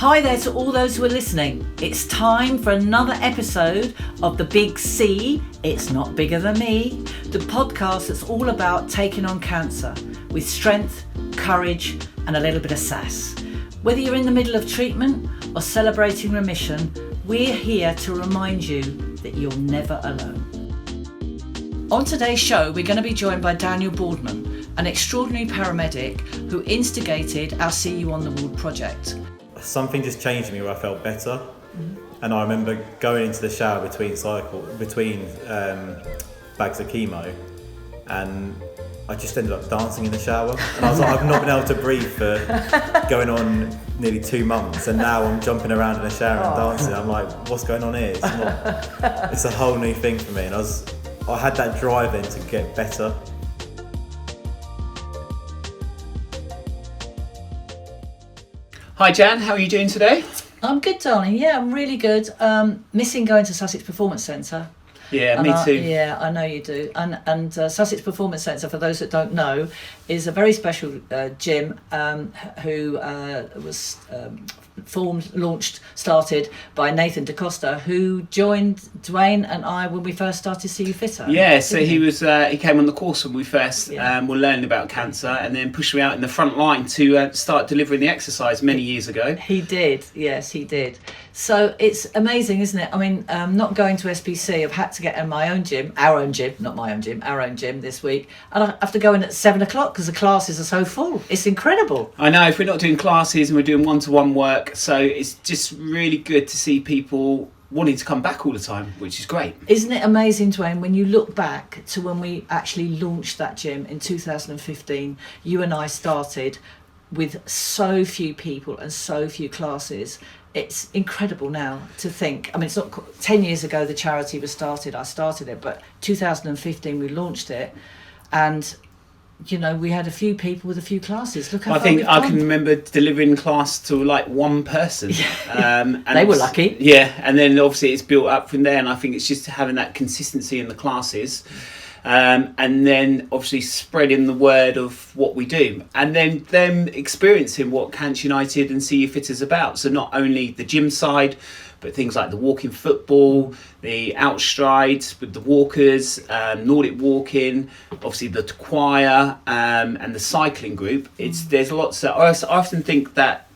Hi there to all those who are listening. It's time for another episode of The Big C, It's Not Bigger Than Me, the podcast that's all about taking on cancer with strength, courage and a little bit of sass. Whether you're in the middle of treatment or celebrating remission, we're here to remind you that you're never alone. On today's show, we're going to be joined by Daniel Boardman, an extraordinary paramedic who instigated our See You on the Ward project. Something just changed me where I felt better, and I remember going into the shower between bags of chemo, and I just ended up dancing in the shower, and I was like, I've not been able to breathe for going on nearly 2 months, and now I'm jumping around in the shower and dancing. I'm like, what's going on here? It's a whole new thing for me, and I had that drive then to get better. Hi Jan, how are you doing today? I'm good, darling. Yeah, I'm really good. Missing going to Sussex Performance Centre. Yeah, me too. Yeah, I know you do. And Sussex Performance Centre, for those that don't know, is a very special gym who was started by Nathan DaCosta, who joined Dwayne and I when we first started See You Fitter. Yeah, so he came on the course when we first were learning about cancer, and then pushed me out in the front line to start delivering the exercise many years ago. He did, yes, he did. So it's amazing, isn't it? I mean, not going to SPC, I've had to get in my own gym, our own gym this week, and I have to go in at 7 o'clock because the classes are so full. It's incredible. I know, if we're not doing classes and we're doing one-to-one work, so it's just really good to see people wanting to come back all the time, which is great. Isn't it amazing, Dwayne, when you look back to when we actually launched that gym in 2015, you and I started with so few people and so few classes. It's incredible now to think. I mean, it's not 10 years ago the charity was started. I started it, but 2015 we launched it, and you know, we had a few people with a few classes. Look how I think I can remember delivering class to like one person. And they were lucky. Yeah, and then obviously it's built up from there, and I think it's just having that consistency in the classes. And then obviously spreading the word of what we do, and then them experiencing what Cancer United and See You Fit is about. So not only the gym side, but things like the walking football, the outstrides with the walkers, Nordic walking, obviously the choir, and the cycling group. There's lots of, I often think that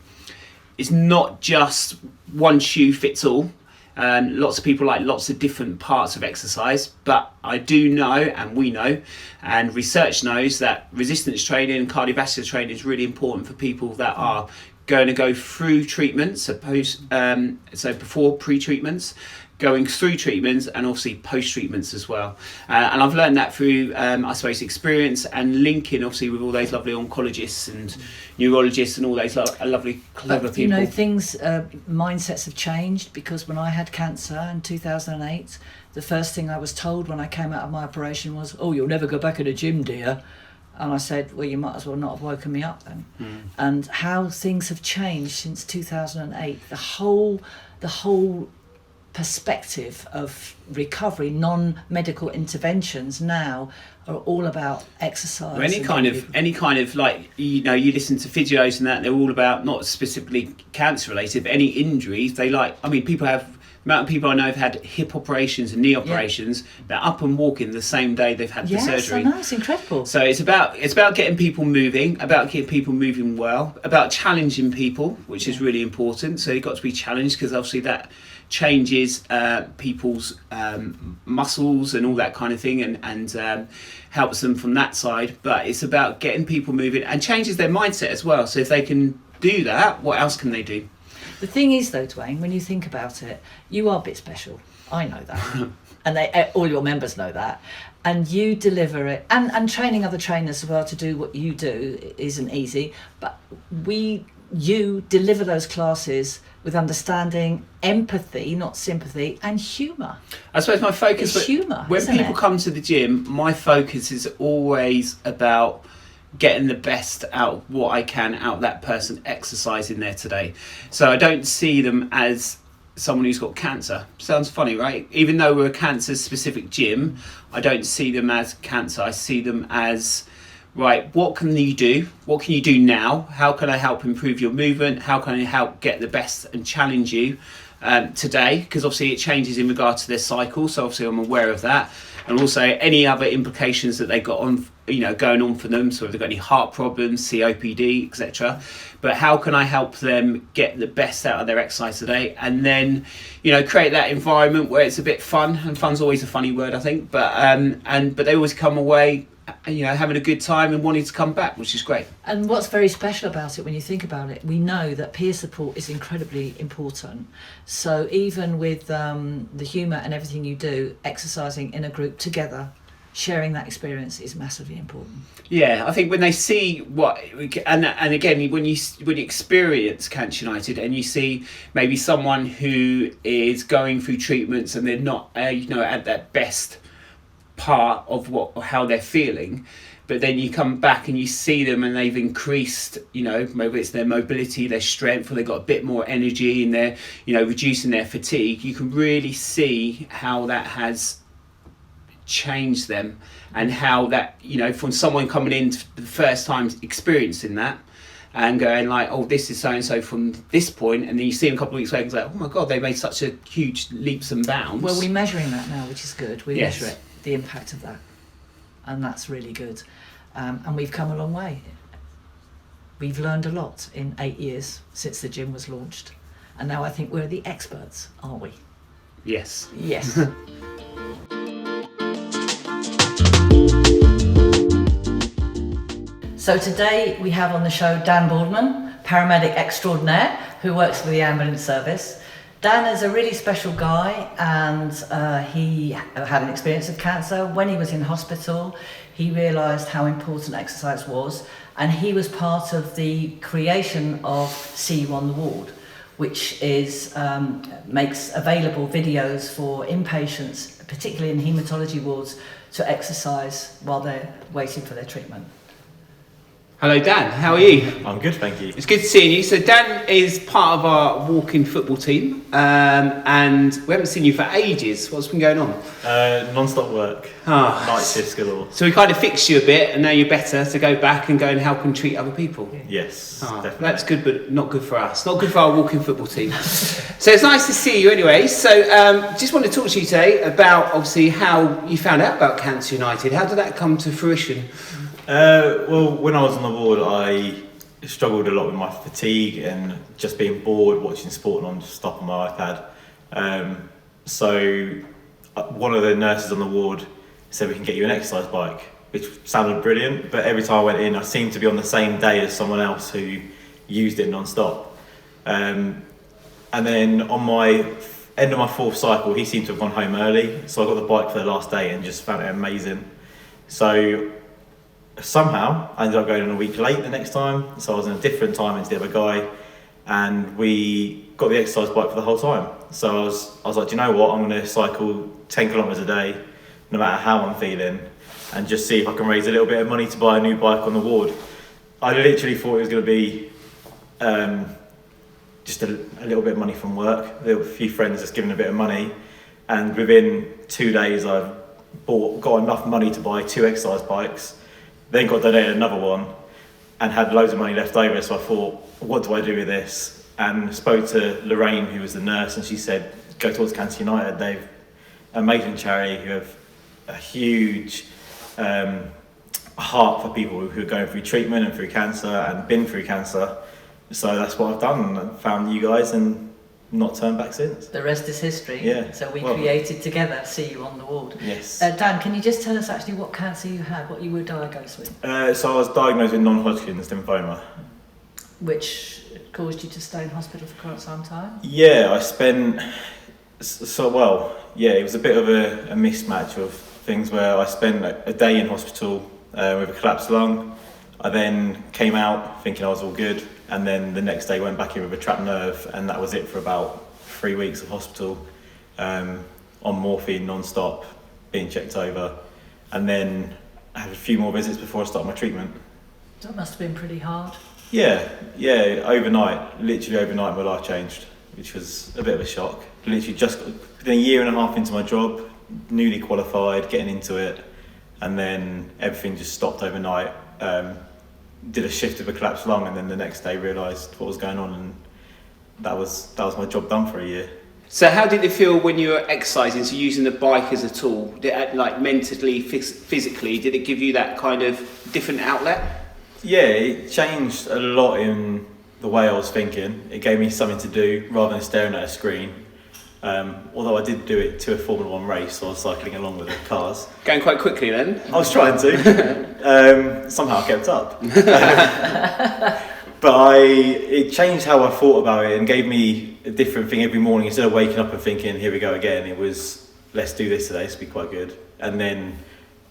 it's not just one shoe fits all. Lots of people like lots of different parts of exercise, but I do know, and we know, and research knows that resistance training and cardiovascular training is really important for people that are going to go through treatments, so before pre-treatments, going through treatments, and obviously post-treatments as well. And I've learned that through, I suppose, experience and linking, obviously, with all those lovely oncologists and neurologists and all those lovely, clever people. You know, mindsets have changed, because when I had cancer in 2008, the first thing I was told when I came out of my operation was, "Oh, you'll never go back in a gym, dear." And I said, well, you might as well not have woken me up then. And how things have changed since 2008. The whole perspective of recovery, non-medical interventions now are all about exercise. Well, any kind of like, you know, you listen to physios and that, they're all about not specifically cancer related, but any injuries. The amount of people I know have had hip operations and knee operations, they're up and walking the same day they've had the surgery. Yes, I know, it's incredible. So it's about getting people moving, about getting people moving well, about challenging people, which is really important. So you've got to be challenged, because obviously that changes people's muscles and all that kind of thing, and helps them from that side. But it's about getting people moving and changes their mindset as well. So if they can do that, what else can they do? The thing is, though, Dwayne, when you think about it, you are a bit special. I know that. And all your members know that. And you deliver it. And training other trainers as well to do what you do isn't easy. But you deliver those classes with understanding, empathy, not sympathy, and humour. I suppose my focus is humour. When people come to the gym, my focus is always about getting the best out of what I can out of that person exercising there today. So I don't see them as someone who's got cancer. Sounds funny, right? Even though we're a cancer specific gym, I don't see them as cancer. I see them as right, what can you do? What can you do now? How can I help improve your movement? How can I help get the best and challenge you today? Because obviously it changes in regard to their cycle, so obviously I'm aware of that. And also any other implications that they've got on, going on for them. So if they've got any heart problems, COPD, etc. But how can I help them get the best out of their exercise today? And then, create that environment where it's a bit fun. And fun's always a funny word, I think. But but they always come away, having a good time and wanting to come back, which is great. And what's very special about it, when you think about it, we know that peer support is incredibly important. So even with the humour and everything you do, exercising in a group together, sharing that experience is massively important. Yeah, I think when they see and again, when you experience Cancer United and you see maybe someone who is going through treatments and they're not, at that best part of how they're feeling, but then you come back and you see them and they've increased, maybe it's their mobility, their strength, or they've got a bit more energy and they're, reducing their fatigue. You can really see how that has changed them, and how that, from someone coming in for the first time experiencing that and going like, oh, this is so and so from this point, and then you see them a couple of weeks later, it's like, oh my god, they made such a huge leaps and bounds. Well, we're measuring that now, which is good. We Yes. measure it, the impact of that, and that's really good. And we've come a long way. We've learned a lot in 8 years since the gym was launched, and now I think we're the experts, aren't we? Yes. Yes. So today we have on the show Dan Boardman, paramedic extraordinaire who works for the ambulance service. Dan is a really special guy, and he had an experience of cancer. When he was in hospital, he realised how important exercise was, and he was part of the creation of See You on the Ward, which is makes available videos for inpatients, particularly in haematology wards, to exercise while they're waiting for their treatment. Hello Dan, how are you? I'm good, thank you. It's good seeing you. So Dan is part of our walking football team, and we haven't seen you for ages. What's been going on? Non-stop work, night shifts galore. So we kind of fixed you a bit, and now you're better to go back and go and help and treat other people. Yes, definitely. That's good, but not good for us. Not good for our walking football team. So it's nice to see you anyway. So just want to talk to you today about obviously how you found out about Cancer United. How did that come to fruition? Well, when I was on the ward, I struggled a lot with my fatigue and just being bored watching sport non-stop on my iPad. So one of the nurses on the ward said we can get you an exercise bike, which sounded brilliant, but every time I went in I seemed to be on the same day as someone else who used it non-stop. And then on my end of my fourth cycle, he seemed to have gone home early, so I got the bike for the last day and just found it amazing. So somehow I ended up going on a week late the next time, so I was in a different time as the other guy, and we got the exercise bike for the whole time. So I was like, do you know what, I'm going to cycle 10 kilometres a day no matter how I'm feeling, and just see if I can raise a little bit of money to buy a new bike on the ward. I literally thought it was going to be just a little bit of money from work. There were a few friends just giving a bit of money, and within 2 days I've got enough money to buy 2 exercise bikes, then got donated another one and had loads of money left over. So I thought, what do I do with this? And spoke to Lorraine, who was the nurse, and she said, go towards Cancer United. They've an amazing charity who have a huge heart for people who are going through treatment and through cancer and been through cancer. So that's what I've done, and found you guys and not turned back since. The rest is history. Yeah. So we created together See You on the Ward. Yes. Dan, can you just tell us actually what cancer you had, what you were diagnosed with? So I was diagnosed with non-Hodgkin's lymphoma. Which caused you to stay in hospital for quite some time? Yeah, I spent, it was a bit of a mismatch of things where I spent a day in hospital with a collapsed lung. I then came out thinking I was all good, and then the next day went back in with a trapped nerve, and that was it for about 3 weeks of hospital, on morphine non-stop, being checked over, and then I had a few more visits before I started my treatment. That must have been pretty hard. Yeah, literally overnight my life changed, which was a bit of a shock. Literally just within a year and a half into my job, newly qualified, getting into it, and then everything just stopped overnight. did a shift of a collapsed lung, and then the next day realised what was going on, and that was my job done for a year. So how did it feel when you were exercising, so using the bike as a tool? Did it, like mentally, physically, did it give you that kind of different outlet? Yeah, it changed a lot in the way I was thinking. It gave me something to do rather than staring at a screen. Although I did do it to a Formula 1 race, so I was cycling along with the cars. Going quite quickly then? I was trying to. Somehow I kept up. But it changed how I thought about it and gave me a different thing every morning. Instead of waking up and thinking, here we go again, it was, let's do this today, this will be quite good. And then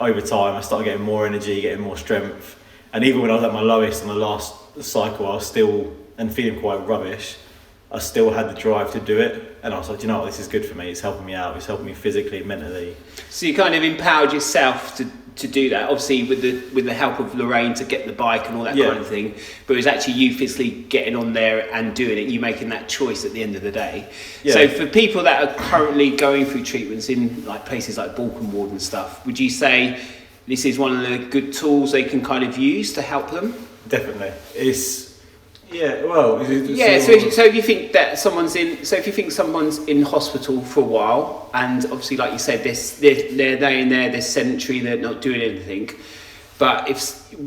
over time I started getting more energy, getting more strength. And even when I was at my lowest on the last cycle, I was still, and feeling quite rubbish, I still had the drive to do it. And I was like, you know what, this is good for me, it's helping me out, it's helping me physically, mentally. So you kind of empowered yourself to do that, obviously with the help of Lorraine to get the bike and all that kind of thing, but it was actually you physically getting on there and doing it, you making that choice at the end of the day. Yeah. So for people that are currently going through treatments in like places like Boardman and stuff, would you say this is one of the good tools they can kind of use to help them? Definitely. So if you think that someone's in hospital for a while, and obviously, like you said, they're in there, they're sedentary, they're not doing anything. But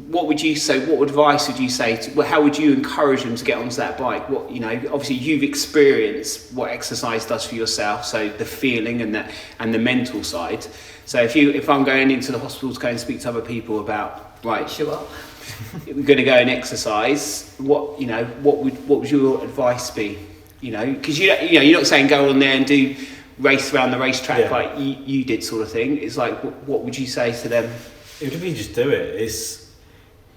what advice would you say how would you encourage them to get onto that bike? Obviously you've experienced what exercise does for yourself, so the feeling and the mental side. So if I'm going into the hospital to go and speak to other people about, right, Sure. we're going to go and exercise, what would your advice be? Because you're not saying go on there and do race around the racetrack like you did, sort of thing. It's like, what would you say to them? It would be just do it.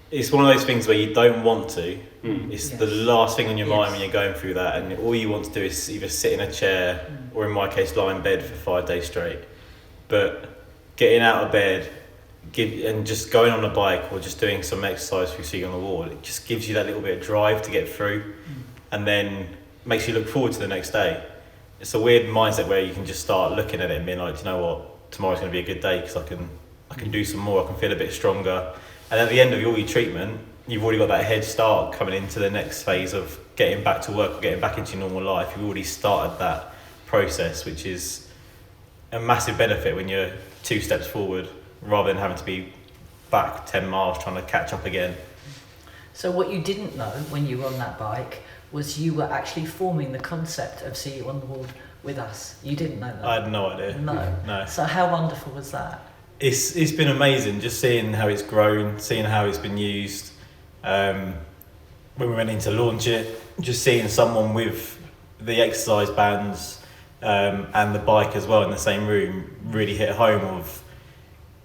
It's one of those things where you don't want to. It's the last thing on your mind when you're going through that, and all you want to do is either sit in a chair or, in my case, lie in bed for 5 days straight. But getting out of bed and just going on a bike or just doing some exercise you see on the wall, it just gives you that little bit of drive to get through, and then makes you look forward to the next day. It's a weird mindset where you can just start looking at it and being like, you know what, tomorrow's going to be a good day because I can do some more, I can feel a bit stronger. And at the end of all your treatment, you've already got that head start coming into the next phase of getting back to work or getting back into your normal life. You've already started that process, which is a massive benefit when you're 2 steps forward rather than having to be back 10 miles trying to catch up again. So what you didn't know when you were on that bike was you were actually forming the concept of See You on the Wall with us. You didn't know that? I had no idea. No. So how wonderful was that? It's been amazing just seeing how it's grown, seeing how it's been used. When we went in to launch it, just seeing someone with the exercise bands and the bike as well in the same room really hit home of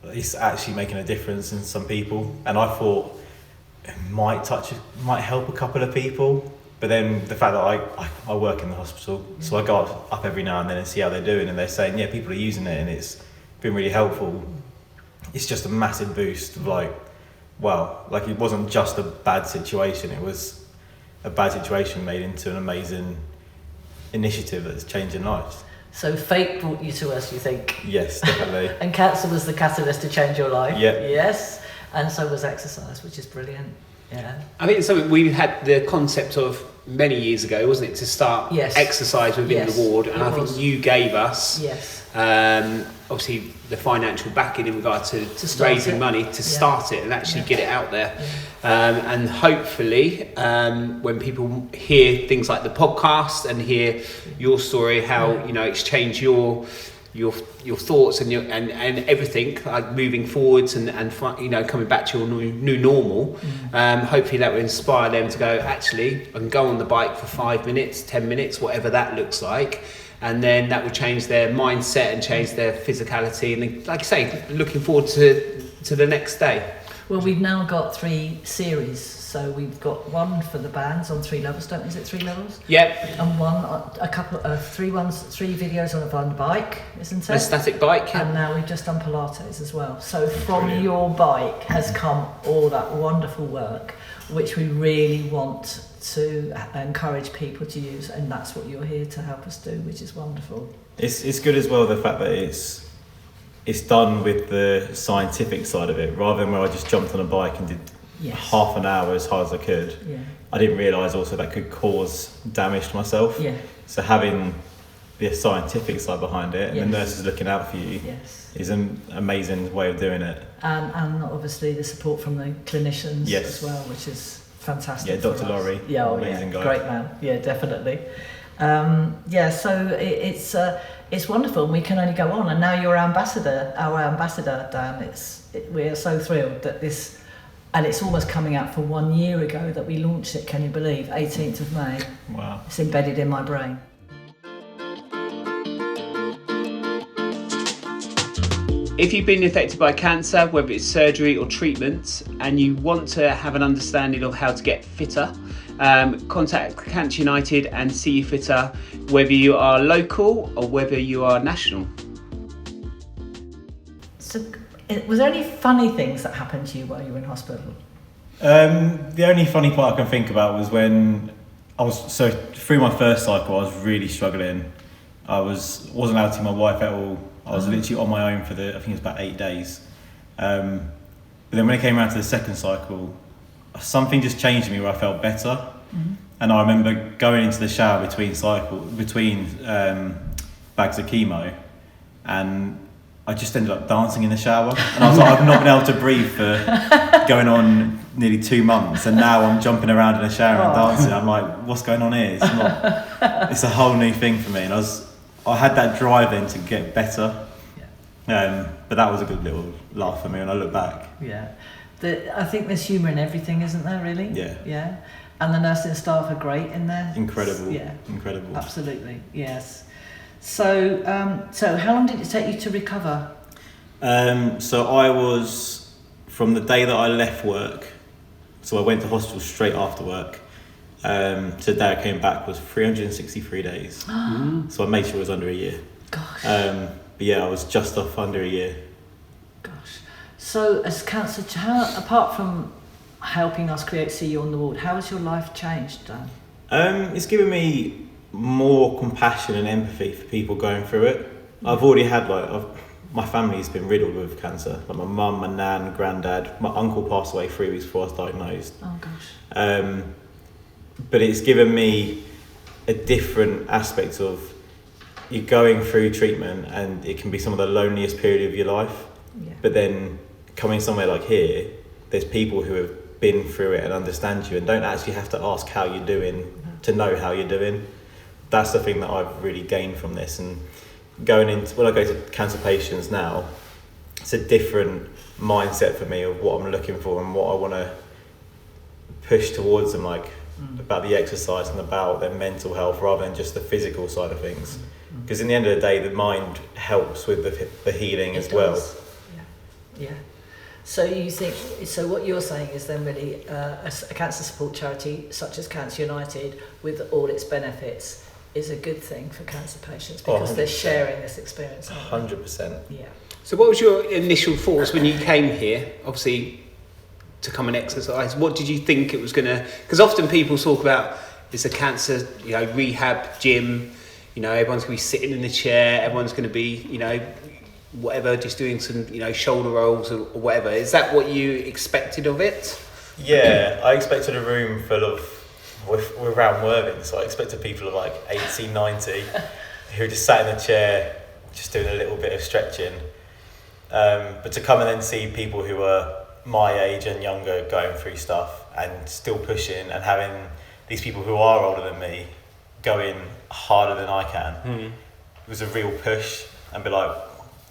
it's actually making a difference in some people. And I thought it might help a couple of people, but then the fact that I work in the hospital, so I go up every now and then and see how they're doing, and they're saying people are using it and it's been really helpful. It's just a massive boost of wow, it wasn't just a bad situation, it was a bad situation made into an amazing initiative that's changing lives. So fate brought you to us, you think? Yes, definitely. And cancer was the catalyst to change your life? Yeah. Yes, and so was exercise, which is brilliant. Yeah. I think it's something we had the concept of many years ago, wasn't it, to start exercise within the ward, and I think you gave us obviously the financial backing in regard to raising money to start it and actually get it out there. And hopefully when people hear things like the podcast and hear your story, how it's changed your thoughts and everything, like moving forwards and coming back to your new normal, hopefully that will inspire them to go, actually I can go on the bike for 5 minutes, 10 minutes, whatever that looks like, and then that will change their mindset and change their physicality, and then, like I say, looking forward to the next day. Well, we've now got 3 series, so we've got one for the bands on 3 levels, is it 3 levels? Yep. And 3 videos on a fun bike, isn't it? A static bike. And now we've just done Pilates as well. So from your bike has come all that wonderful work, which we really want to encourage people to use, and that's what you're here to help us do, which is wonderful. It's good as well, the fact that it's done with the scientific side of it, rather than where I just jumped on a bike and did half an hour as hard as I could. Yeah. I didn't realise also that could cause damage to myself. Yeah. So having the scientific side behind it and the nurses looking out for you is an amazing way of doing it. And obviously the support from the clinicians as well, which is fantastic. Yeah, Dr. Laurie, amazing guy. Great man. Yeah, definitely. So it's wonderful, and we can only go on. And now you're our ambassador, Dan. We are so thrilled that this, and it's almost coming out for 1 year ago that we launched it. Can you believe? 18th of May. Wow. It's embedded in my brain. If you've been affected by cancer, whether it's surgery or treatment, and you want to have an understanding of how to get fitter, contact Cancer United and see you fitter, whether you are local or whether you are national. So, was there any funny things that happened to you while you were in hospital? The only funny part I can think about was when through my first cycle, I was really struggling. I wasn't allowed to see my wife at all. I was literally on my own for I think it was about 8 days. But then when it came around to the second cycle, something just changed in me where I felt better. Mm-hmm. And I remember going into the shower between bags of chemo, and I just ended up dancing in the shower. And I was like, I've not been able to breathe for going on nearly 2 months, and now I'm jumping around in the shower and dancing. I'm like, what's going on here? It's a whole new thing for me. And I had that drive then to get better. But that was a good little laugh for me when I look back. Yeah. I think there's humour in everything, isn't there, really? Yeah. Yeah. And the nursing staff are great in there. Incredible. Yeah. Incredible. Absolutely, yes. So how long did it take you to recover? So I was, from the day that I left work, so I went to hospital straight after work, to the day I came back was 363 days. So I made sure it was under a year. Gosh. But yeah, I was just off under a year. Gosh. So as cancer, apart from helping us create See You on the Ward, how has your life changed, Dan? It's given me more compassion and empathy for people going through it. I've already had my family's been riddled with cancer. Like my mum, my nan, granddad, my uncle passed away 3 weeks before I was diagnosed. Oh gosh. But it's given me a different aspect of you're going through treatment, and it can be some of the loneliest period of your life. Yeah. But then coming somewhere like here, there's people who have been through it and understand you and don't actually have to ask how you're doing to know how you're doing. That's the thing that I've really gained from this. And going into, when I go to cancer patients now, it's a different mindset for me of what I'm looking for and what I want to push towards them, about the exercise and about their mental health rather than just the physical side of things. Because in the end of the day, the mind helps with the healing as well. Yeah. So what you're saying is then really a cancer support charity such as Cancer United, with all its benefits, is a good thing for cancer patients because they're sharing this experience. 100%. Yeah. So what was your initial thoughts when you came here, obviously, to come and exercise? What did you think it was going to... Because often people talk about it's a cancer, rehab gym, everyone's going to be sitting in the chair, everyone's going to be, whatever, just doing some, shoulder rolls or whatever. Is that what you expected of it? Yeah, I expected a room full of... We're around Worthing, so I expected people of 80, 90 who just sat in the chair, just doing a little bit of stretching. But to come and then see people who were my age and younger going through stuff and still pushing, and having these people who are older than me going harder than I can, it was a real push, and be like,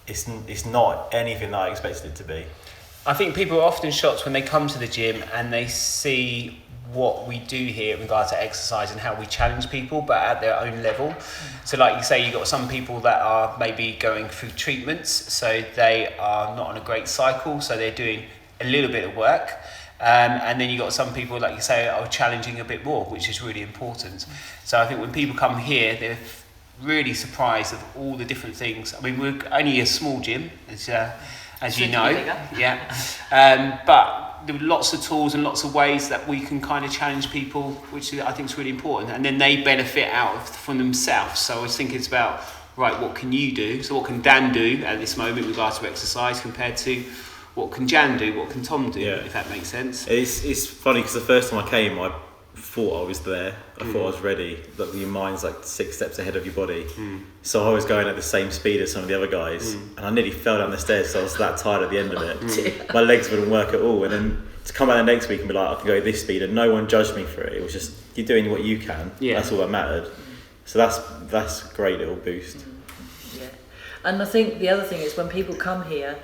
it's not anything that I expected it to be. I think people are often shocked when they come to the gym and they see what we do here in regard to exercise and how we challenge people, but at their own level. So like you say, you've got some people that are maybe going through treatments, so they are not on a great cycle, so they're doing a little bit of work. And then you've got some people, like you say, are challenging a bit more, which is really important. So I think when people come here, they're really surprised of all the different things. I mean, we're only a small gym, as you know. But there are lots of tools and lots of ways that we can kind of challenge people, which I think is really important. And then they benefit from themselves. So I was thinking it's about, right, what can you do? So what can Dan do at this moment with regards to exercise compared to what can Jan do, what can Tom do, Yeah. if that makes sense. It's funny because the first time I came, I thought I was there. I thought I was ready. Like your mind's like 6 steps ahead of your body. So I was going at the same speed as some of the other guys, and I nearly fell down the stairs. So I was that tired at the end of it. My legs wouldn't work at all. And then to come out the next week and be like, I can go at this speed, and no one judged me for it. It was just you're doing what you can. Yeah. That's all that mattered. So that's a great little boost. Yeah, and I think the other thing is when people come here,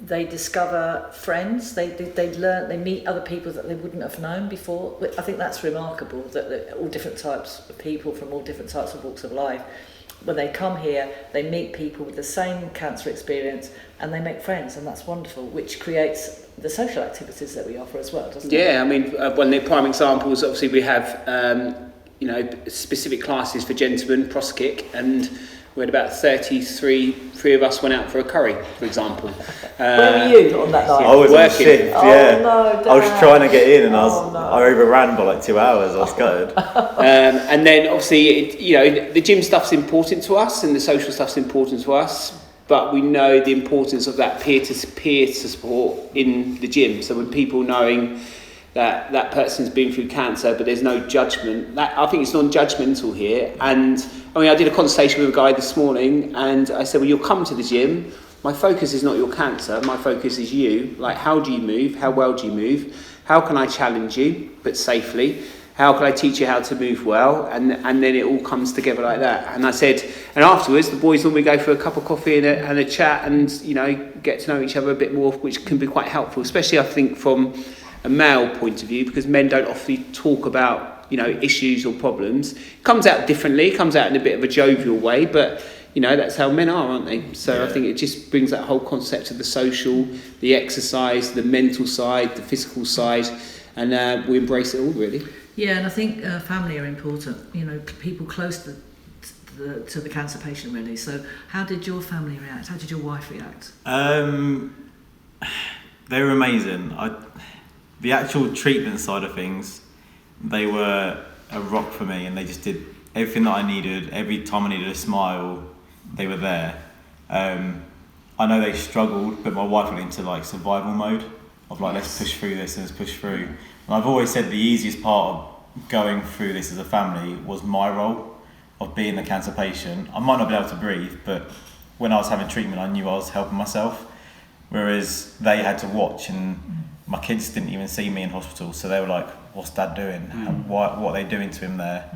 they discover friends. They learn. They meet other people that they wouldn't have known before. I think that's remarkable that all different types of people from all different types of walks of life. When they come here, they meet people with the same cancer experience and they make friends, and that's wonderful, which creates the social activities that we offer as well, doesn't it? Yeah, I mean, one of the prime examples, obviously, we have specific classes for gentlemen, cross kick, and we had about 33 of us went out for a curry, for example. Where were you on that night? I was on Working. shift, Oh, yeah. no, I was Dad. trying to get in, and No. I overran by like 2 hours. I was gutted. And then obviously, the gym stuff's important to us and the social stuff's important to us, but we know the importance of that peer-to-peer support in the gym. So when people knowing that person's been through cancer, but there's no judgment, I think it's non-judgmental here. And I mean, I did a conversation with a guy this morning, and I said, well, you'll come to the gym. My focus is not your cancer. My focus is you. Like, how do you move? How well do you move? How can I challenge you, but safely? How can I teach you how to move well? And then it all comes together like that. And I said, and afterwards, the boys normally go for a cup of coffee and a chat and, get to know each other a bit more, which can be quite helpful, especially, I think, from a male point of view, because men don't often talk about, issues or problems. It comes out differently, it comes out in a bit of a jovial way, but, that's how men are, aren't they? So Yeah. I think it just brings that whole concept of the social, the exercise, the mental side, the physical side, and we embrace it all, really. Yeah, and I think family are important. People close to the cancer patient, really. So, how did your family react? How did your wife react? They were amazing. The actual treatment side of things, they were a rock for me, and they just did everything that I needed. Every time I needed a smile, they were there. I know they struggled, but my wife went into like survival mode of like, let's push through this and let's push through. And I've always said the easiest part of going through this as a family was my role of being the cancer patient. I might not be able to breathe, but when I was having treatment, I knew I was helping myself. Whereas they had to watch, and my kids didn't even see me in hospital, so they were like, what's Dad doing? What are they doing to him there?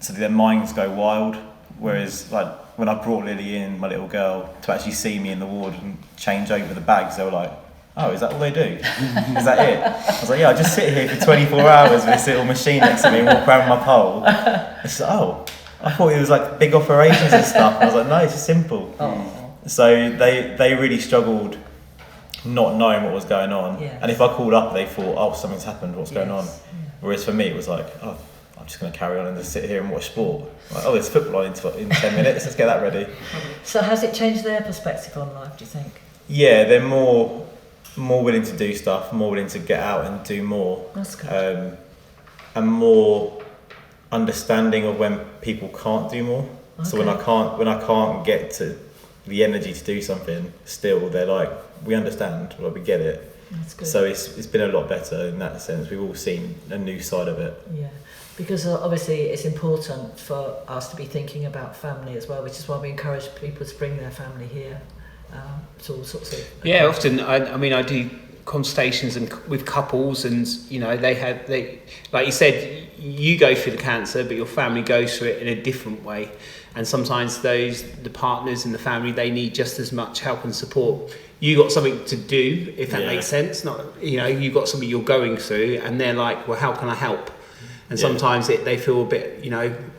So their minds go wild. Whereas like when I brought Lily in, my little girl, to actually see me in the ward and change over the bags, they were like, oh, is that all they do? Is that it? I was like, yeah, I just sit here for 24 hours with this little machine next to me and walk around with my pole. It's like, oh, I thought it was like big operations and stuff. I was like, no, it's just simple. Oh. So they really struggled not knowing what was going on. Yes. And if I called up, they thought, oh, something's happened, what's going on? Yes. Yeah. Whereas for me, it was like, oh, I'm just going to carry on and just sit here and watch sport. Like, oh, there's football on in 10 minutes, let's get that ready. So, has it changed their perspective on life, do you think? Yeah, they're more willing to do stuff, more willing to get out and do more. That's good. And more understanding of when people can't do more. Okay. So when I can't get to the energy to do something, still they're like, we understand, like, we get it. That's good. So it's been a lot better in that sense. We've all seen a new side of it. Yeah, because obviously it's important for us to be thinking about family as well, which is why we encourage people to bring their family here. To all sorts of Yeah, often I do consultations with couples, and they like you said, you go through the cancer, but your family goes through it in a different way, and sometimes the partners in the family, they need just as much help and support. You got something to do, if that makes sense. Not you got something you're going through, and they're like, well, how can I help? And sometimes they feel a bit,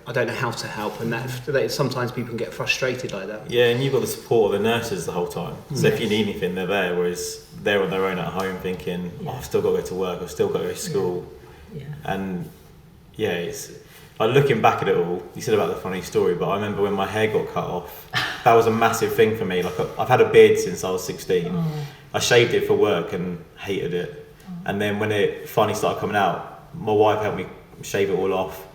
I don't know how to help, and that sometimes people can get frustrated like that. Yeah, and you've got the support of the nurses the whole time. So if you need anything, they're there, whereas they're on their own at home thinking, oh, I've still got to go to work, I've still got to go to school. Yeah. And it's like, looking back at it all, you said about the funny story, but I remember when my hair got cut off, that was a massive thing for me. Like, I've had a beard since I was 16. Oh. I shaved it for work and hated it. And then when it finally started coming out, my wife helped me shave it all off.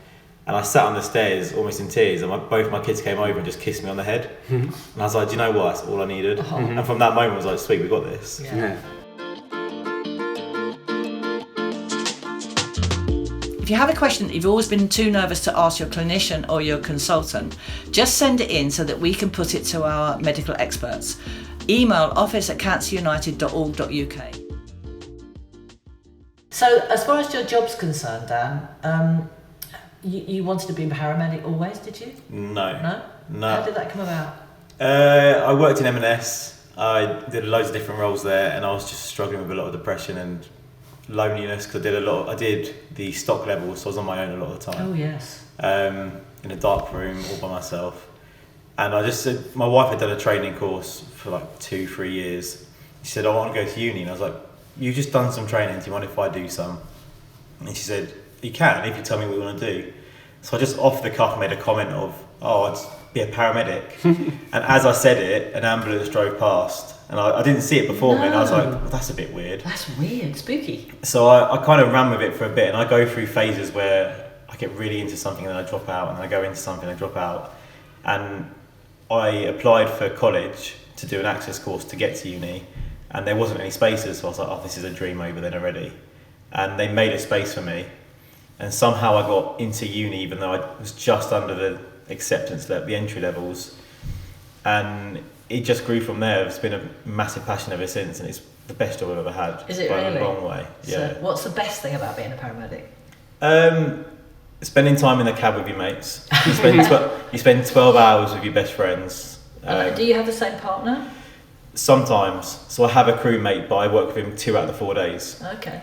And I sat on the stairs almost in tears, and both my kids came over and just kissed me on the head. And I was like, do you know what? That's all I needed. And from that moment, I was like, sweet, we got this. Yeah. If you have a question that you've always been too nervous to ask your clinician or your consultant, just send it in so that we can put it to our medical experts. Email office@cancerunited.org.uk. So, as far as your job's concerned, Dan, you wanted to be a paramedic always, did you? No. How did that come about? I worked in M&S. I did loads of different roles there, and I was just struggling with a lot of depression and loneliness because I did the stock levels, so I was on my own a lot of the time. Oh yes. In a dark room all by myself, and I just said, my wife had done a training course for like 2-3 years. She said, I want to go to uni, and I was like, you've just done some training, do you mind if I do some? And she said, you can if you tell me what you want to do. So I just off the cuff made a comment of, I'd be a paramedic. And as I said it, an ambulance drove past, and I didn't see it before me, and I was like, well, that's a bit weird. That's weird, spooky. So I kind of ran with it for a bit, and I go through phases where I get really into something and then I drop out, and then I go into something and I drop out. And I applied for college to do an access course to get to uni, and there wasn't any spaces, so I was like, this is a dream over then already. And they made a space for me, and somehow I got into uni even though I was just under the acceptance level, the entry levels, and it just grew from there. It's been a massive passion ever since, and it's the best job I've ever had. Is it by really? a long way. Yeah. So what's the best thing about being a paramedic? Spending time in the cab with your mates. You spend 12 hours with your best friends. Do you have the same partner? Sometimes. So I have a crewmate, but I work with him 2 out of the 4 days. Okay.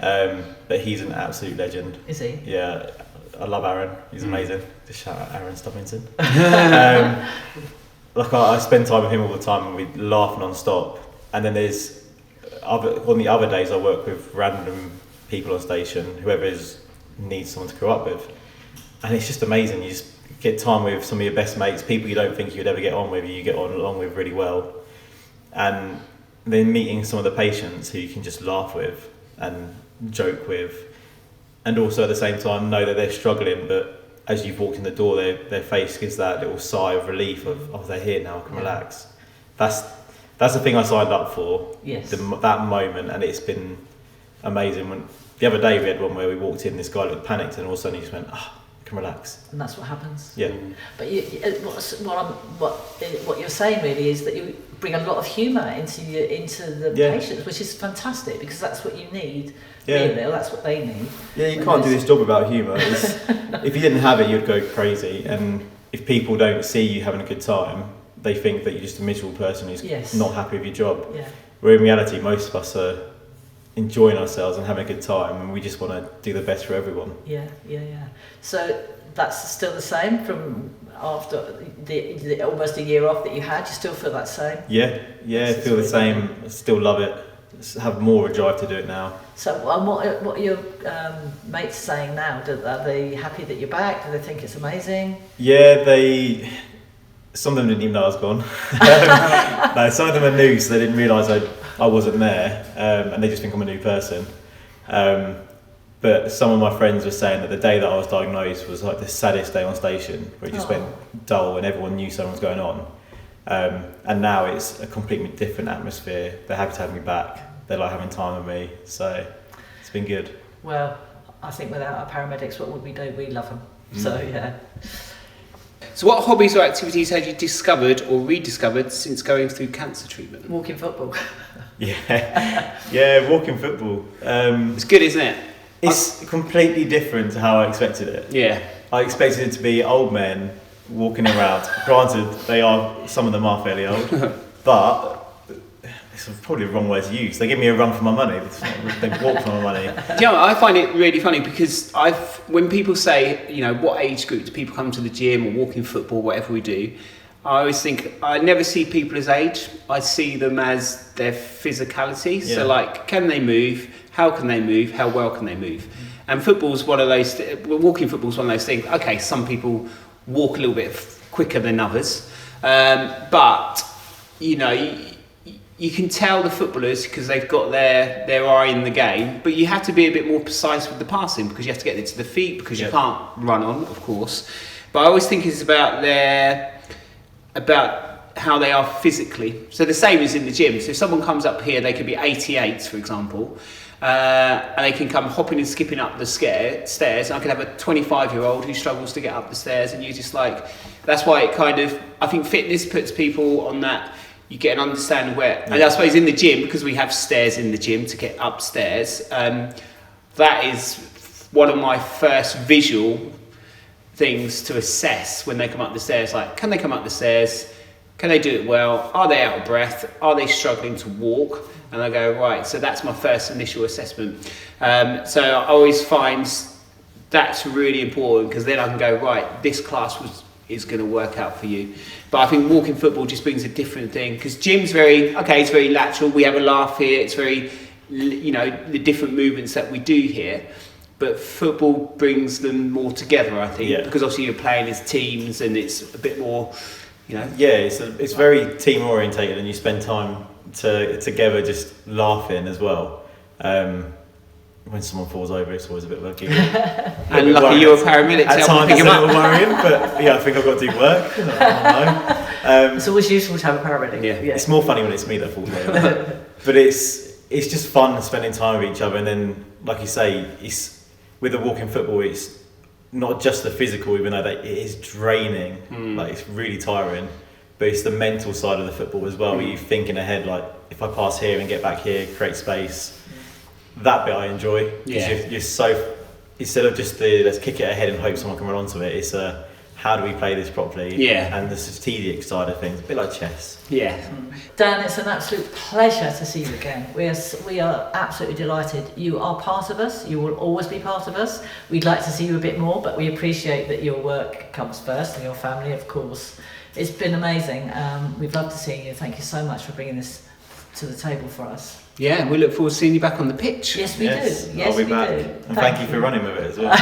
But he's an absolute legend. Is he? Yeah, I love Aaron. He's amazing. Just shout out Aaron Stubbington. I spend time with him all the time, and we laugh non-stop. And then there's on the other days I work with random people on station, whoever needs someone to grow up with. And it's just amazing. You just get time with some of your best mates, people you don't think you'd ever get on with, you get on along with really well. And then meeting some of the patients who you can just laugh with and joke with, and also at the same time know that they're struggling, but as you've walked in the door, their face gives that little sigh of relief of they're here now, I can relax. That's the thing I signed up for. Yes. That moment, and it's been amazing. When the other day we had one where we walked in, this guy looked panicked, and all of a sudden he just went, I can relax. And that's what happens. Yeah. But what you're saying really is that you bring a lot of humour into the patients, which is fantastic, because that's what you need. Yeah. Really, or that's what they need. Yeah, you can't do this job without humour. If you didn't have it, you'd go crazy. And if people don't see you having a good time, they think that you're just a miserable person who's not happy with your job. Yeah. Where in reality, most of us are enjoying ourselves and having a good time, and we just want to do the best for everyone. Yeah. So that's still the same from after the almost a year off that you had. You still feel that same? Yeah, I feel the same. I still love it. Have more of a drive to do it now. So what are your mates saying now? Are they happy that you're back? Do they think it's amazing? Yeah, some of them didn't even know I was gone. No, some of them are new, so they didn't realise I wasn't there, and they just think I'm a new person. But some of my friends were saying that the day that I was diagnosed was like the saddest day on station, where it just went dull and everyone knew something was going on. And now it's a completely different atmosphere. They're happy to have me back. They like having time with me, so it's been good. Well, I think without our paramedics, what would we do? We love them. So yeah. So what hobbies or activities have you discovered or rediscovered since going through cancer treatment? Walking football. Yeah, walking football. It's good, isn't it? It's completely different to how I expected it. Yeah. I expected it to be old men walking around. Granted, some of them are fairly old, but it's probably the wrong word to use. They give me a run for my money. They walk for my money. You know, I find it really funny because when people say, what age group do people come to the gym or walking football, whatever we do, I always think I never see people as age. I see them as their physicality. Yeah. So can they move? How can they move? How well can they move? And walking football's one of those things. Okay, some people walk a little bit quicker than others, but you can tell the footballers because they've got their eye in the game, but you have to be a bit more precise with the passing because you have to get it to the feet because you can't run on, of course. But I always think it's about how they are physically. So the same as in the gym. So if someone comes up here, they could be 88s, for example, and they can come hopping and skipping up the stairs. I could have a 25-year-old who struggles to get up the stairs, and you just like, that's why it kind of, I think fitness puts people on that. You get an understanding where, and I suppose in the gym, because we have stairs in the gym to get upstairs, that is one of my first visual things to assess when they come up the stairs. Like, can they come up the stairs? Can they do it well? Are they out of breath? Are they struggling to walk? And I go, right, so that's my first initial assessment. So I always find that's really important because then I can go, right, this class is going to work out for you. But I think walking football just brings a different thing because gym's it's very lateral. We have a laugh here. It's very, the different movements that we do here. But football brings them more together, I think, because obviously you're playing as teams and it's a bit more, Yeah, it's very team orientated and you spend time together just laughing as well. When someone falls over, it's always a bit of a giggle. And lucky you're a paramedic. At times it's a little worrying, but I think I've got to do work. I don't know. It's always useful to have a paramedic. Yeah. It's more funny when it's me that falls over. But it's just fun spending time with each other. And then, like you say, with the walking football, it's not just the physical, even though it is draining. Like it's really tiring. But it's the mental side of the football as well, where you're thinking ahead, like if I pass here and get back here, create space. That bit I enjoy. You're so, instead of just let's kick it ahead and hope someone can run onto it, it's how do we play this properly? Yeah. And the strategic side of things, a bit like chess. Yeah. Dan, it's an absolute pleasure to see you again. We are absolutely delighted. You are part of us. You will always be part of us. We'd like to see you a bit more, but we appreciate that your work comes first and your family, of course. It's been amazing. We've loved to see you. Thank you so much for bringing this to the table for us. Yeah, we look forward to seeing you back on the pitch. Yes, we do. Yes, I'll be we back. do. And thank you for running with it as well.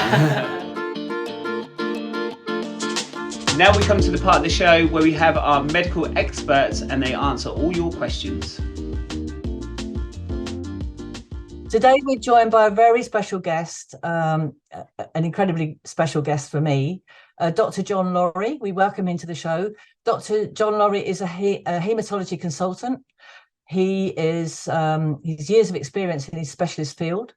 Now we come to the part of the show where we have our medical experts and they answer all your questions. Today we're joined by a very special guest, an incredibly special guest for me, Dr. John Laurie. We welcome him to the show. Dr. John Laurie is a haematology consultant. He is he's years of experience in his specialist field.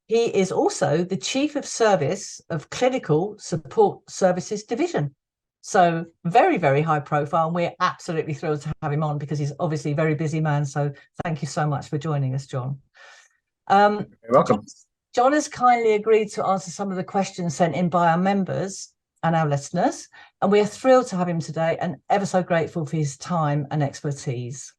He is also the Chief of Service of Clinical Support Services Division. So very, very high profile, and we're absolutely thrilled to have him on because he's obviously a very busy man. So thank you so much for joining us, John. You're welcome. John has kindly agreed to answer some of the questions sent in by our members and our listeners, and we are thrilled to have him today and ever so grateful for his time and expertise.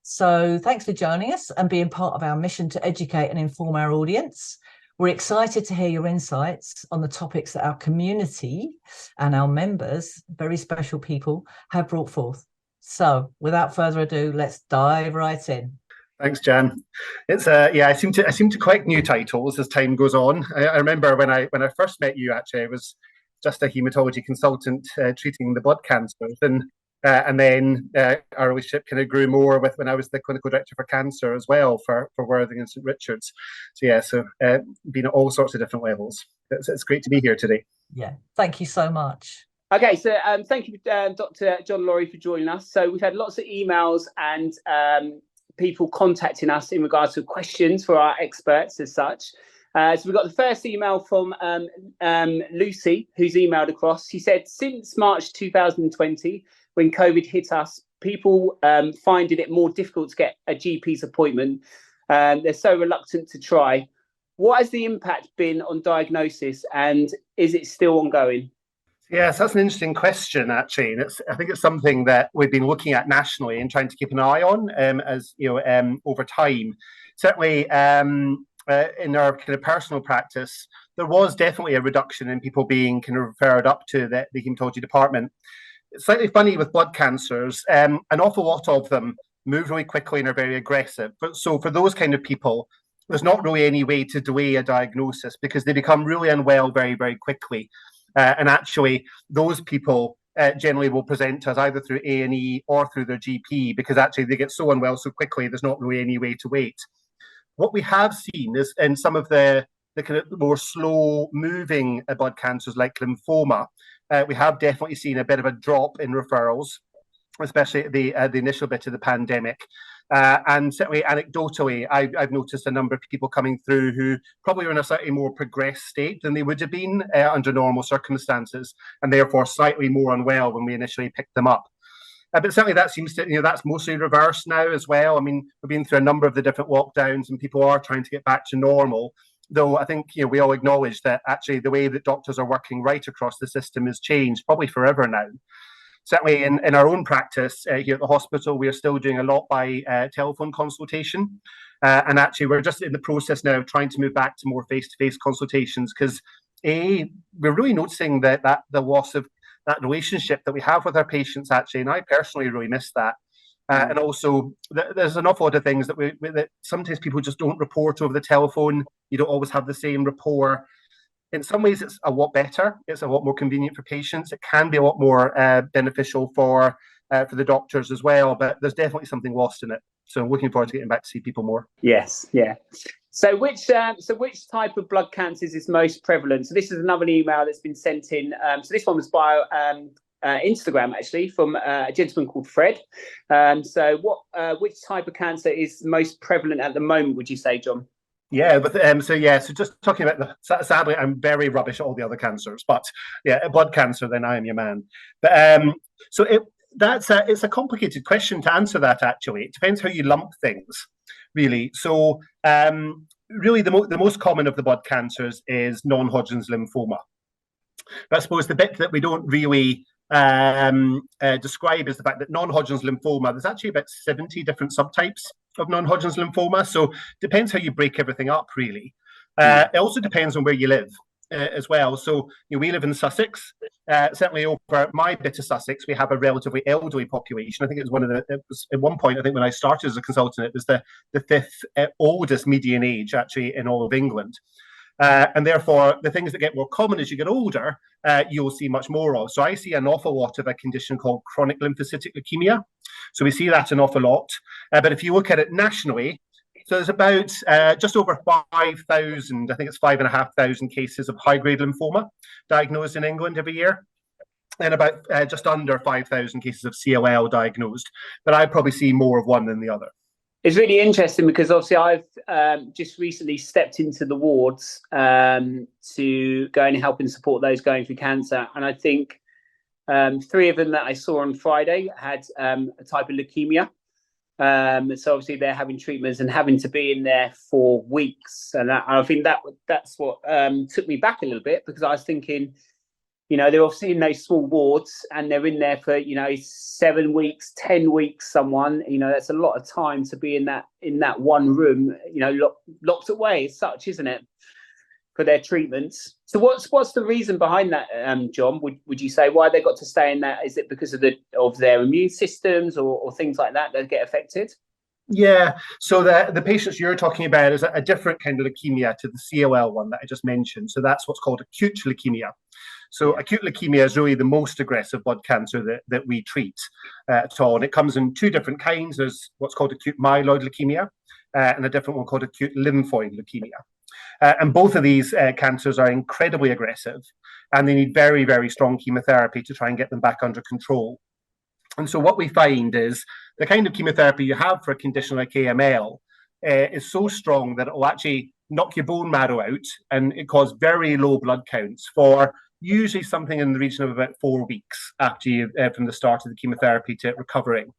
So thanks for joining us and being part of our mission to educate and inform our audience. We're excited to hear your insights on the topics that our community and our members, very special people, have brought forth. So without further ado, let's dive right in. Thanks, Jan. It's I seem to collect new titles as time goes on. I remember when I first met you, actually, I was just a haematology consultant treating the blood cancers, and then our relationship kind of grew more with when I was the clinical director for cancer as well for Worthing and St Richards. So been at all sorts of different levels. It's great to be here today. Yeah, thank you so much. Okay, so thank you, Dr. John Laurie, for joining us. So we've had lots of emails and people contacting us in regards to questions for our experts as such. So we've got the first email from Lucy, who's emailed across. She said, since March 2020, when COVID hit us, people finding it more difficult to get a GP's appointment. They're so reluctant to try. What has the impact been on diagnosis, and is it still ongoing? Yes, that's an interesting question, actually. And I think it's something that we've been looking at nationally and trying to keep an eye on as over time. Certainly, in our kind of personal practice, there was definitely a reduction in people being kind of referred up to the haematology department. It's slightly funny with blood cancers. An awful lot of them move really quickly and are very aggressive. So for those kind of people, there's not really any way to delay a diagnosis because they become really unwell very, very quickly. And actually, those people generally will present to us either through A&E or through their GP, because actually they get so unwell so quickly, there's not really any way to wait. What we have seen is in some of the kind of more slow-moving blood cancers like lymphoma, we have definitely seen a bit of a drop in referrals, especially at the initial bit of the pandemic. And certainly anecdotally, I've noticed a number of people coming through who probably are in a slightly more progressed state than they would have been under normal circumstances, and therefore slightly more unwell when we initially picked them up. But certainly that seems to, that's mostly reversed now as well. I mean, we've been through a number of the different lockdowns and people are trying to get back to normal. Though I think, we all acknowledge that actually the way that doctors are working right across the system has changed, probably forever now. Certainly in our own practice here at the hospital, we are still doing a lot by telephone consultation. And actually, we're just in the process now of trying to move back to more face-to-face consultations because, we're really noticing that the loss of that relationship that we have with our patients, actually, and I personally really miss that. And also, there's an awful lot of things that sometimes people just don't report over the telephone. You don't always have the same rapport. In some ways, it's a lot better. It's a lot more convenient for patients. It can be a lot more beneficial for the doctors as well. But there's definitely something lost in it. So I'm looking forward to getting back to see people more. Yes, yeah. So which type of blood cancers is most prevalent? So this is another email that's been sent in. So this one was by Instagram, actually, from a gentleman called Fred. So which type of cancer is most prevalent at the moment, would you say, John? Yeah, but so just talking about sadly, I'm very rubbish at all the other cancers, but yeah, blood cancer, then I am your man. But it's a complicated question to answer that. Actually, it depends how you lump things, really. So really, the most common of the blood cancers is non-Hodgkin's lymphoma. But I suppose the bit that we don't really describe is the fact that non-Hodgkin's lymphoma, there's actually about 70 different subtypes of non-Hodgkin's lymphoma. So it depends how you break everything up, really. It also depends on where you live as well. So we live in Sussex. Certainly over my bit of Sussex, we have a relatively elderly population. I think it was at one point, I think when I started as a consultant, it was the fifth oldest median age actually in all of England. And therefore, the things that get more common as you get older, you'll see much more of. So I see an awful lot of a condition called chronic lymphocytic leukemia. So we see that an awful lot. But if you look at it nationally, so there's about just over 5,000, I think it's 5,500 cases of high-grade lymphoma diagnosed in England every year, and about just under 5,000 cases of CLL diagnosed. But I probably see more of one than the other. It's really interesting because obviously I've just recently stepped into the wards to go and help and support those going through cancer. And I think 3 of them that I saw on Friday had a type of leukemia. So obviously they're having treatments and having to be in there for weeks. And I think that's what took me back a little bit, because I was thinking, they're obviously in those small wards and they're in there for, 7 weeks, 10 weeks, someone, that's a lot of time to be in that one room, locked away as such, isn't it, for their treatments. So what's the reason behind that, John? Would you say why they got to stay in that? Is it because of their immune systems or things like that get affected? Yeah, so the patients you're talking about is a different kind of leukemia to the CLL one that I just mentioned. So that's what's called acute leukemia. So acute leukemia is really the most aggressive blood cancer that we treat at all. And it comes in 2 different kinds. There's what's called acute myeloid leukemia and a different one called acute lymphoid leukemia. And both of these cancers are incredibly aggressive, and they need very, very strong chemotherapy to try and get them back under control. And so what we find is the kind of chemotherapy you have for a condition like AML is so strong that it will actually knock your bone marrow out, and it cause very low blood counts for usually something in the region of about 4 weeks after from the start of the chemotherapy to recovering.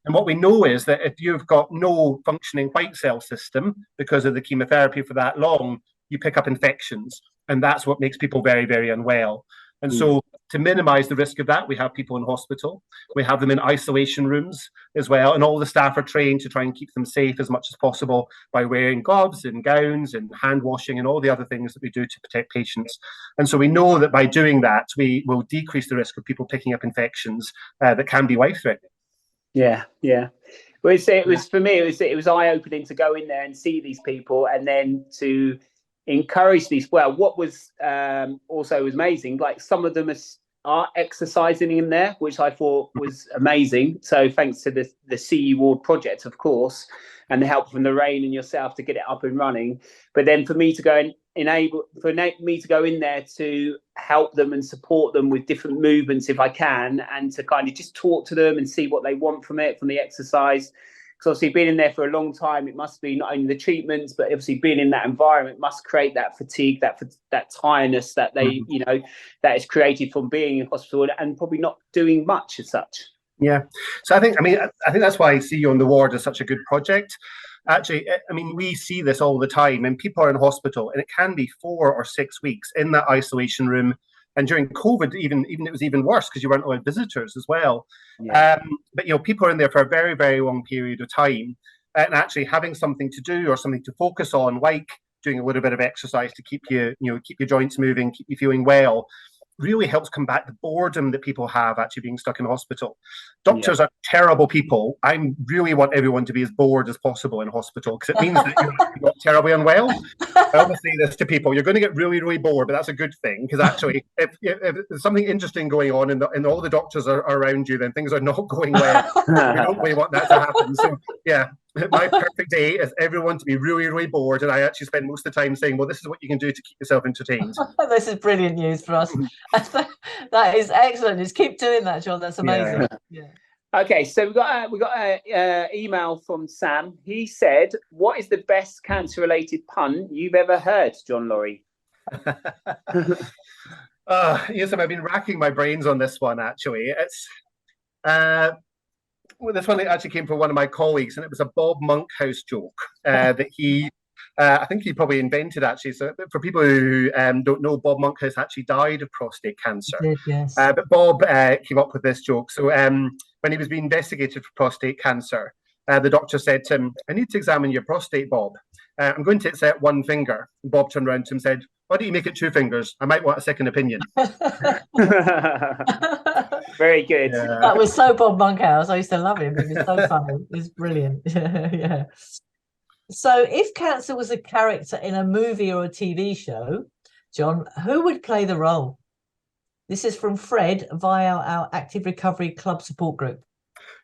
And what we know is that if you've got no functioning white cell system because of the chemotherapy for that long, you pick up infections, and that's what makes people very, very unwell. And so to minimize the risk of that, we have people in hospital. We have them in isolation rooms as well. And all the staff are trained to try and keep them safe as much as possible by wearing gloves and gowns and hand washing and all the other things that we do to protect patients. And so we know that by doing that, we will decrease the risk of people picking up infections that can be life-threatening. Yeah. Well, it was for me, it was eye-opening to go in there and see these people, and then to encourage these. Well, what was also was amazing, like some of them are exercising in there, which I thought was amazing. So thanks to the CE Ward project, of course, and the help from Lorraine and yourself to get it up and running. But then for me to go and me to go in there to help them and support them with different movements if I can, and to kind of just talk to them and see what they want from the exercise. Because obviously being in there for a long time, it must be not only the treatments, but obviously being in that environment must create that fatigue, that tiredness that they, that is created from being in hospital and probably not doing much as such. Yeah. So I think that's why See You on the Ward is such a good project. Actually, I mean, we see this all the time, and people are in hospital, and it can be 4 or 6 weeks in that isolation room. And during COVID, even it was even worse because you weren't allowed visitors as well. Yeah. But people are in there for a very, very long period of time, and actually having something to do or something to focus on, like doing a little bit of exercise to keep your joints moving, keep you feeling well, really helps combat the boredom that people have actually being stuck in hospital. Doctors are terrible people. I really want everyone to be as bored as possible in hospital, because it means that you're not terribly unwell. I always say this to people: you're going to get really, really bored, but that's a good thing, because actually, if there's something interesting going on and all the doctors are around you, then things are not going well. We don't really want that to happen. So yeah, my perfect day is everyone to be really, really bored, and I actually spend most of the time saying, well, this is what you can do to keep yourself entertained. This is brilliant news for us. That is excellent. Just keep doing that, John. That's amazing. Yeah. Okay, so we got a email from Sam. He said, "What is the best cancer-related pun you've ever heard, John Laurie?" Yes, I've been racking my brains on this one. Actually, it's this one actually came from one of my colleagues, and it was a Bob Monkhouse joke that he. I think he probably invented, actually. So for people who don't know, Bob Monkhouse actually died of prostate cancer. He did, yes. But Bob came up with this joke. So when he was being investigated for prostate cancer, the doctor said to him, "I need to examine your prostate, Bob. I'm going to insert one finger." And Bob turned around to him and said, "Why don't you make it 2 fingers? I might want a second opinion." Very good. Yeah. That was so Bob Monkhouse. I used to love him. It was so funny. It was brilliant. Yeah. So if cancer was a character in a movie or a TV show, John, who would play the role? This is from Fred via our Active Recovery Club support group.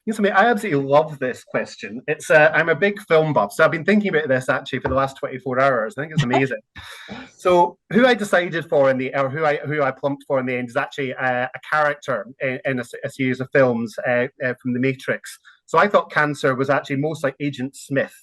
Yes, I mean, I absolutely love this question. It's I'm a big film buff, so I've been thinking about this actually for the last 24 hours. I think it's amazing. So who I decided for who I plumped for in the end is actually a character in a series of films from The Matrix. So I thought cancer was actually most like Agent Smith.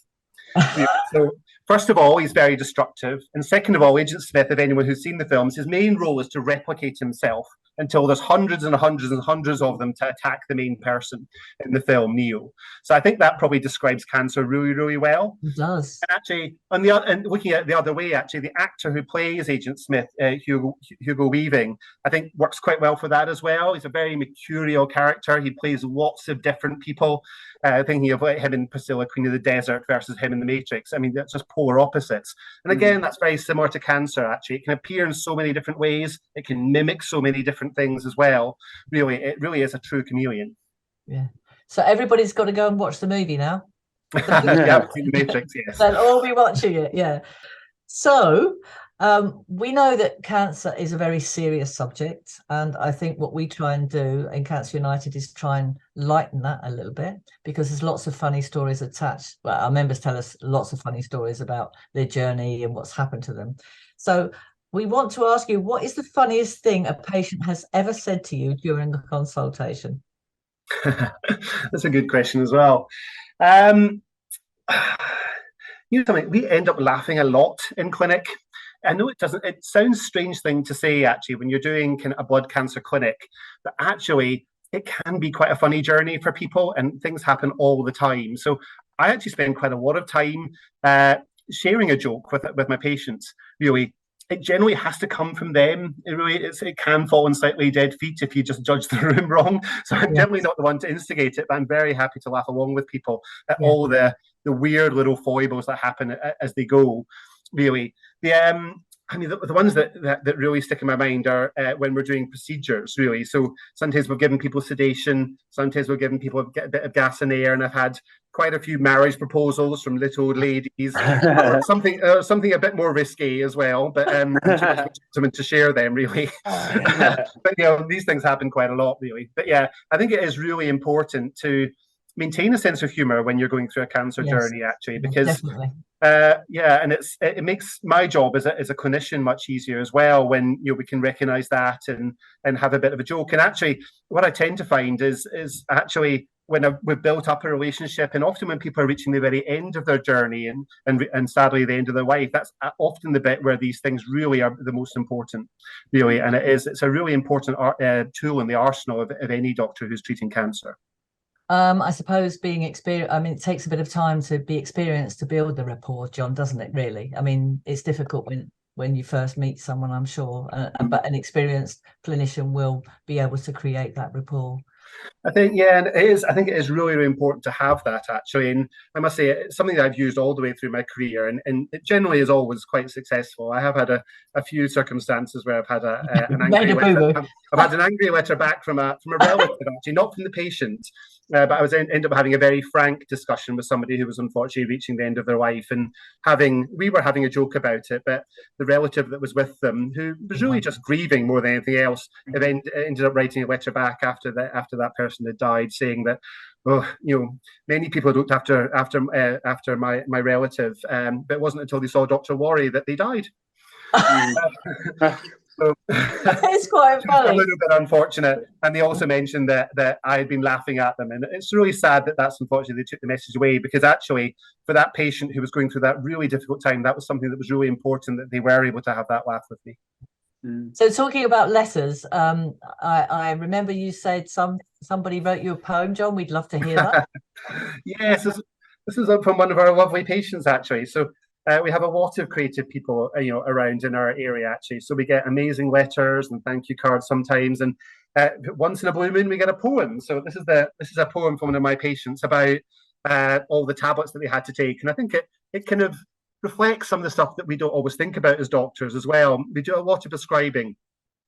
So first of all, he's very destructive, and second of all, Agent Smith, if anyone who's seen the films, his main role is to replicate himself until there's hundreds and hundreds and hundreds of them to attack the main person in the film, Neo. So I think that probably describes cancer really, really well. It does. And actually, and looking at the other way, actually, the actor who plays Agent Smith, Hugo Weaving, I think works quite well for that as well. He's a very mercurial character. He plays lots of different people. Thinking of him in Priscilla, Queen of the Desert versus him in The Matrix. I mean, that's just polar opposites. And again, that's very similar to cancer, actually. It can appear in so many different ways. It can mimic so many different things as well. Really, it really is a true chameleon. Yeah. So everybody's got to go and watch the movie now. Yeah, The Matrix, yes. They'll all be watching it, yeah. So we know that cancer is a very serious subject, and I think what we try and do in Cancer United is try and lighten that a little bit, because there's lots of funny stories attached. Well, our members tell us lots of funny stories about their journey and what's happened to them. So we want to ask you, what is the funniest thing a patient has ever said to you during a consultation? That's a good question as well. Something, we end up laughing a lot in clinic. I know it sounds a strange thing to say, actually, when you're doing kind of a blood cancer clinic, but actually it can be quite a funny journey for people, and things happen all the time. So I actually spend quite a lot of time sharing a joke with my patients. Really, it generally has to come from them. It can fall on slightly dead feet if you just judge the room wrong. So I'm generally not the one to instigate it, but I'm very happy to laugh along with people at all the weird little foibles that happen as they go. Really, I mean, the ones that really stick in my mind are when we're doing procedures, really. So sometimes we're giving people sedation, sometimes we're giving people a bit of gas and air, and I've had quite a few marriage proposals from little old ladies. something a bit more risky as well, but someone to share them, really. But these things happen quite a lot, really. But yeah, I think it is really important to maintain a sense of humor when you're going through a cancer journey, actually, because and it makes my job as a clinician much easier as well when we can recognize that and have a bit of a joke. And actually, what I tend to find is actually when we've built up a relationship, and often when people are reaching the very end of their journey and sadly the end of their life, that's often the bit where these things really are the most important, really. And it's a really important tool in the arsenal of any doctor who's treating cancer. I suppose being experienced, I mean, it takes a bit of time to be experienced to build the rapport, John, doesn't it, really? I mean, it's difficult when you first meet someone, I'm sure, but an experienced clinician will be able to create that rapport. I think, and it is. I think it is really, really important to have that, actually. And I must say, it's something that I've used all the way through my career, and it generally is always quite successful. I have had a few circumstances where I've had an angry letter. I've had an angry letter back from a relative, actually, not from the patient. But I ended up having a very frank discussion with somebody who was unfortunately reaching the end of their life, and we were having a joke about it. But the relative that was with them, who was really just grieving more than anything else, ended up writing a letter back after that person had died, saying that, many people looked after my relative, but it wasn't until they saw Dr. Worry that they died. So it's quite funny. A little bit unfortunate. And they also mentioned that I had been laughing at them. And it's really sad that that's unfortunately they took the message away, because actually for that patient who was going through that really difficult time, that was something that was really important, that they were able to have that laugh with me. So talking about letters, I remember you said somebody wrote you a poem, John. We'd love to hear that. Yes, this is from one of our lovely patients, actually. So we have a lot of creative people, around in our area, actually. So we get amazing letters and thank you cards sometimes, and once in a blue moon we get a poem. So this is a poem from one of my patients about all the tablets that they had to take, and I think it kind of reflects some of the stuff that we don't always think about as doctors as well. We do a lot of prescribing,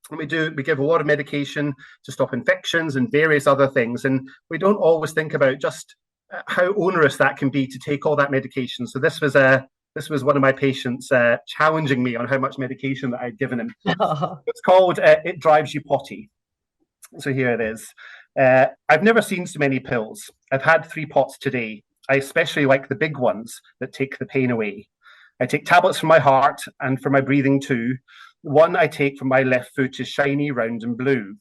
and we give a lot of medication to stop infections and various other things, and we don't always think about just how onerous that can be to take all that medication. So this was one of my patients challenging me on how much medication that I'd given him. It's called It Drives You Potty. So here it is. I've never seen so many pills. I've had 3 pots today. I especially like the big ones that take the pain away. I take tablets for my heart and for my breathing too. The one I take from my left foot is shiny, round and blue.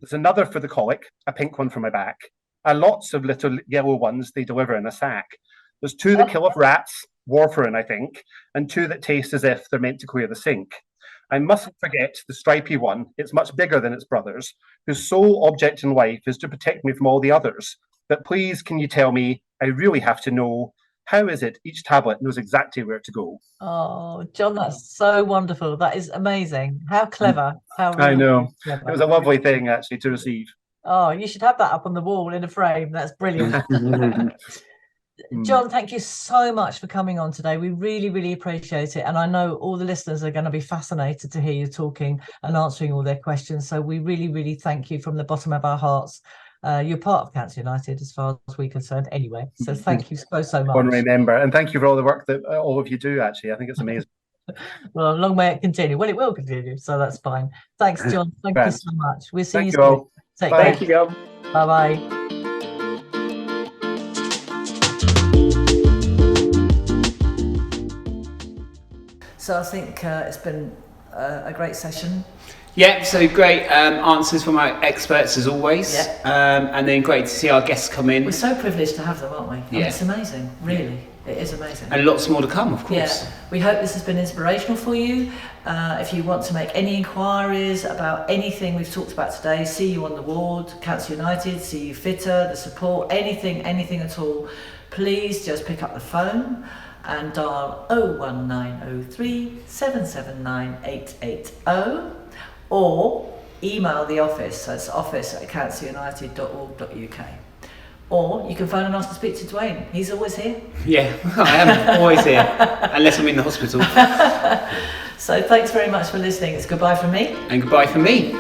There's another for the colic, a pink one for my back. Lots of little yellow ones they deliver in a sack. There's 2 that kill off rats, warfarin, I think, and 2 that taste as if they're meant to clear the sink. I mustn't forget the stripy one. It's much bigger than its brothers, whose sole object in life is to protect me from all the others. But please, can you tell me, I really have to know, how is it each tablet knows exactly where to go? Oh, John, that's so wonderful. That is amazing. How clever. I know. Clever. It was a lovely thing, actually, to receive. Oh, you should have that up on the wall in a frame. That's brilliant. John, thank you so much for coming on today. We really, really appreciate it. And I know all the listeners are going to be fascinated to hear you talking and answering all their questions. So we really, really thank you from the bottom of our hearts. You're part of Cancer United as far as we're concerned anyway. So thank you so much. One remember. And thank you for all the work that all of you do, actually. I think it's amazing. Well, long may it continue. Well, it will continue. So that's fine. Thanks, John. Thank you so much. We'll see you soon. All. Take care. Thank you, John. Bye-bye. So I think it's been a great session. Yeah, so great answers from our experts as always. Yeah. And then great to see our guests come in. We're so privileged to have them, aren't we? Yeah. It's amazing, really. It is amazing. And lots more to come, of course. Yeah. We hope this has been inspirational for you. If you want to make any inquiries about anything we've talked about today, see you on the ward, Cancer United, see you fitter, the support, anything at all, please just pick up the phone and dial 01903 779 880 or email the office. That's office@cancerunited.org.uk. Or you can phone and ask to speak to Dwayne. He's always here. Yeah, I am always here, unless I'm in the hospital. So thanks very much for listening. It's goodbye from me. And goodbye from me.